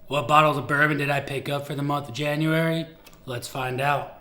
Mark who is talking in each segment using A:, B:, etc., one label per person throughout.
A: What bottles of bourbon did I pick up for the month of January? Let's find out.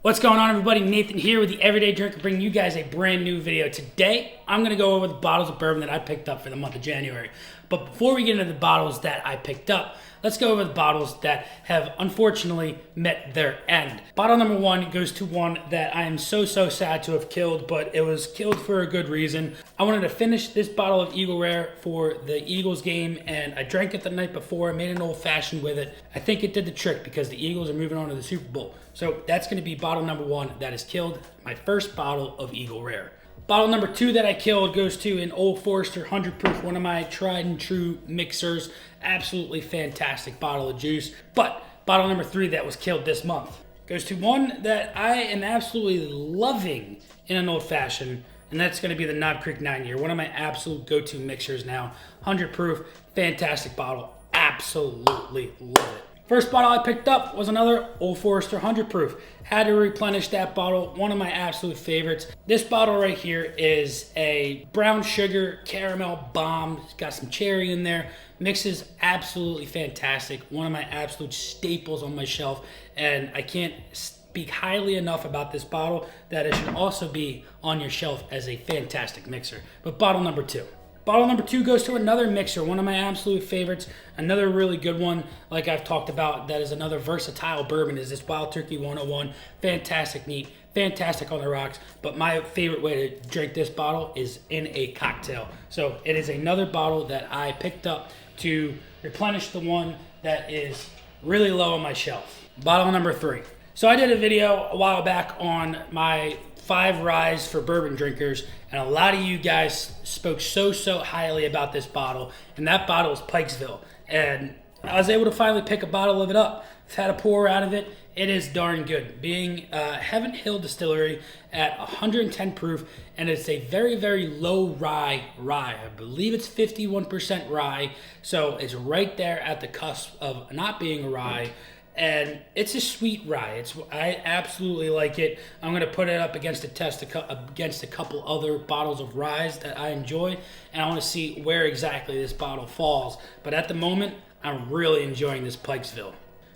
A: What's going on, everybody? Nathan here with the Everyday Drinker, bringing you guys a brand new video. Today, I'm going to go over the bottles of bourbon that I picked up for the month of January. But before we get into the bottles that I picked up, let's go over the bottles that have unfortunately met their end. Bottle number one goes to one that I am so sad to have killed, but it was killed for a good reason. I wanted to finish this bottle of Eagle Rare for the Eagles game, and I drank it the night before. I made an old fashioned with it. I think it did the trick because the Eagles are moving on to the Super Bowl. So that's going to be bottle number one that is killed, my first bottle of Eagle Rare. Bottle number two that I killed goes to an Old Forester 100 proof, one of my tried and true mixers. Absolutely fantastic bottle of juice. But bottle number three that was killed this month goes to one that I am absolutely loving in an old fashioned, and that's going to be the Knob Creek 9-year, one of my absolute go-to mixers now. 100 proof, fantastic bottle. Absolutely love it. First bottle I picked up was another Old Forester 100 proof. Had to replenish that bottle, one of my absolute favorites. This bottle right here is a brown sugar caramel bomb. It's got some cherry in there. Mixes absolutely fantastic. One of my absolute staples on my shelf, and I can't speak highly enough about this bottle that it should also be on your shelf as a fantastic mixer. But bottle number two. Bottle number two goes to another mixer, one of my absolute favorites, another really good one, like I've talked about, that is another versatile bourbon, is this Wild Turkey 101. Fantastic neat, fantastic on the rocks, but my favorite way to drink this bottle is in a cocktail. So it is another bottle that I picked up to replenish the one that is really low on my shelf. Bottle number three. So I did a video a while back on my 5 ryes for bourbon drinkers, and a lot of you guys spoke so highly about this bottle, and that bottle is Pikesville, and I was able to finally pick a bottle of it up. I've had a pour out of it. It is darn good. Being Heaven Hill Distillery at 110 proof, and it's a very low rye. I believe it's 51% rye, so it's right there at the cusp of not being a rye. And it's a sweet rye. I absolutely like it. I'm going to put it up against a test against a couple other bottles of ryes that I enjoy, and I want to see where exactly this bottle falls. But at the moment, I'm really enjoying this Pikesville.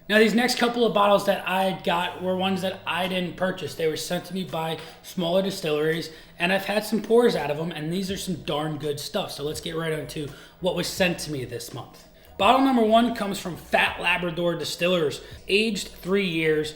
A: Now, these next couple of bottles that I got were ones that I didn't purchase. They were sent to me by smaller distilleries, and I've had some pours out of them, and these are some darn good stuff. So let's get right into what was sent to me this month. Bottle number one comes from Fat Labrador Distillers, aged 3 years.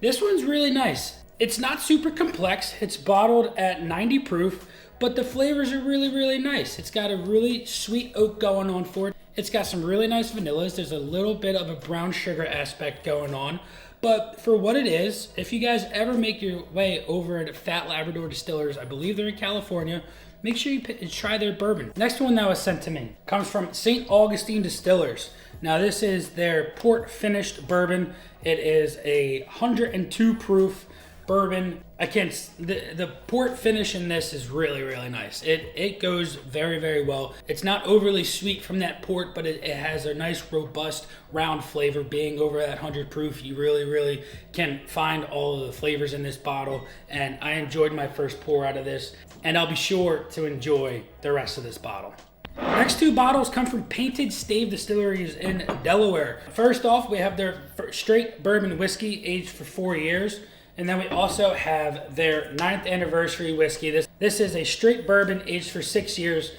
A: This one's really nice. It's not super complex. It's bottled at 90 proof, but the flavors are really nice. It's got a really sweet oak going on for it. It's got some really nice vanillas. There's a little bit of a brown sugar aspect going on. But for what it is, if you guys ever make your way over at Fat Labrador Distillers, I believe they're in California, make sure you try their bourbon. Next one that was sent to me comes from St. Augustine Distillers. Now this is their port finished bourbon. It is a 102 proof bourbon. The port finish in this is really nice. It goes very well. It's not overly sweet from that port, but it has a nice robust round flavor. Being over that 100 proof, you really can find all of the flavors in this bottle, and I enjoyed my first pour out of this, and I'll be sure to enjoy the rest of this bottle. Next two bottles come from Painted Stave Distilleries in Delaware. First off, we have their straight bourbon whiskey aged for 4 years. And then we also have their 9th anniversary whiskey. This is a straight bourbon aged for 6 years,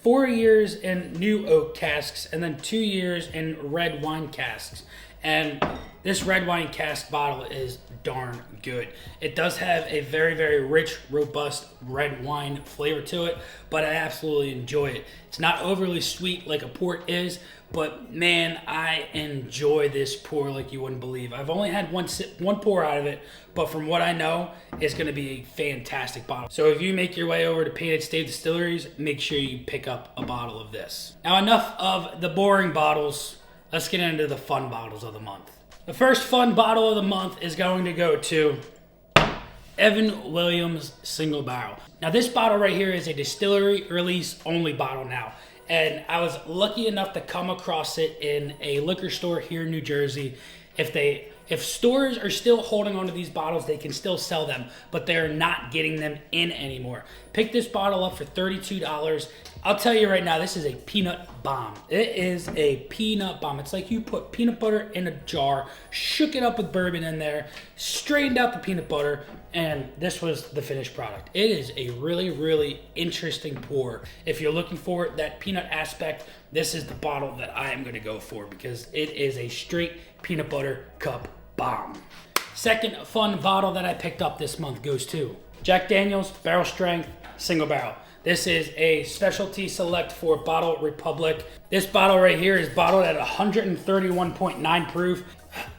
A: 4 years in new oak casks, and then 2 years in red wine casks. And this red wine cask bottle is darn good. It does have a very rich, robust red wine flavor to it, but I absolutely enjoy it. It's not overly sweet like a port is, but man, I enjoy this pour like you wouldn't believe. I've only had one pour out of it, but from what I know, it's going to be a fantastic bottle. So if you make your way over to Painted Stave Distilleries, make sure you pick up a bottle of this. Now, enough of the boring bottles. Let's get into the fun bottles of the month. The first fun bottle of the month is going to go to Evan Williams Single Barrel. Now this bottle right here is a distillery release only bottle now. And I was lucky enough to come across it in a liquor store here in New Jersey. If stores are still holding onto these bottles, they can still sell them, but they're not getting them in anymore Picked this bottle up for $32. I'll tell you right now, this is a peanut bomb. It is a peanut bomb. It's like you put peanut butter in a jar, shook it up with bourbon in there, straightened out the peanut butter, and this was the finished product. It is a really, really interesting pour. If you're looking for that peanut aspect, this is the bottle that I am gonna go for because it is a straight peanut butter cup bomb. Second fun bottle that I picked up this month goes to Jack Daniel's Barrel Strength Single Barrel. This is a specialty select for Bottle Republic. This bottle right here is bottled at 131.9 proof.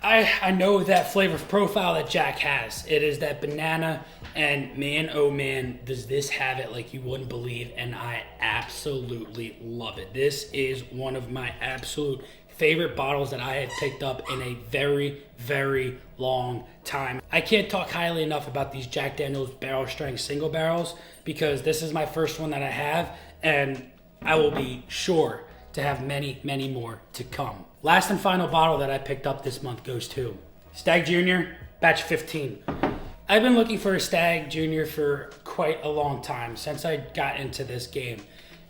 A: I know that flavor profile that Jack has. It is that banana, and man, oh man, does this have it like you wouldn't believe, and I absolutely love it. This is one of my absolute favorite bottles that I have picked up in a very, very long time. I can't talk highly enough about these Jack Daniel's Barrel Strength Single Barrels because this is my first one that I have, and I will be sure to have many, many more to come. Last and final bottle that I picked up this month goes to Stagg Jr. Batch 15. I've been looking for a Stagg Jr. for quite a long time, since I got into this game.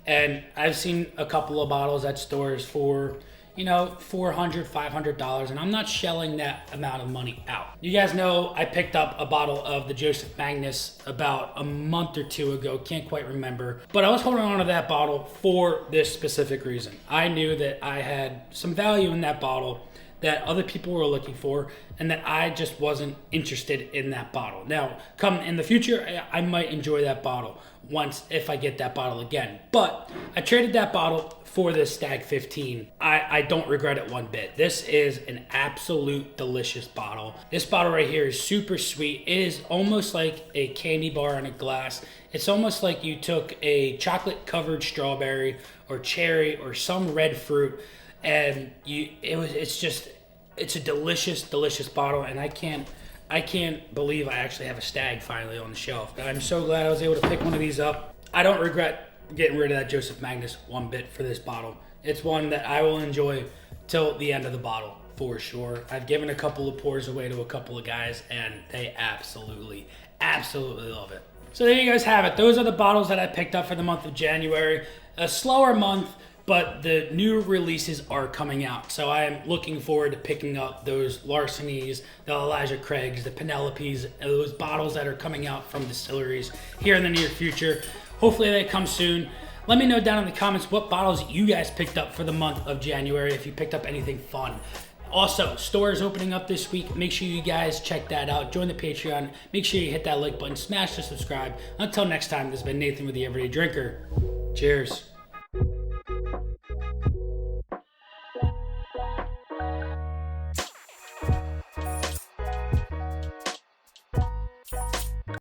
A: And I've seen a couple of bottles at stores for, you know, $400, $500, and I'm not shelling that amount of money out. You guys know I picked up a bottle of the Joseph Magnus about a month or two ago, can't quite remember, but I was holding on to that bottle for this specific reason. I knew that I had some value in that bottle that other people were looking for, and that I just wasn't interested in that bottle. Now, come in the future, I might enjoy that bottle once if I get that bottle again. But I traded that bottle for this Stagg 15. I don't regret it one bit. This is an absolute delicious bottle. This bottle right here is super sweet. It is almost like a candy bar in a glass. It's almost like you took a chocolate covered strawberry or cherry or some red fruit, and it's a delicious bottle, and I can't believe I actually have a Stagg finally on the shelf. I'm so glad I was able to pick one of these up. I don't regret getting rid of that Joseph Magnus one bit for this bottle. It's one that I will enjoy till the end of the bottle for sure. I've given a couple of pours away to a couple of guys, and they absolutely love it. So there you guys have it. Those are the bottles that I picked up for the month of January. A slower month, but the new releases are coming out. So I am looking forward to picking up those Larcenies, the Elijah Craigs, the Penelopes, those bottles that are coming out from distilleries here in the near future. Hopefully they come soon. Let me know down in the comments what bottles you guys picked up for the month of January, if you picked up anything fun. Also, store is opening up this week. Make sure you guys check that out. Join the Patreon. Make sure you hit that like button. Smash the subscribe. Until next time, this has been Nathan with the Everyday Drinker. Cheers.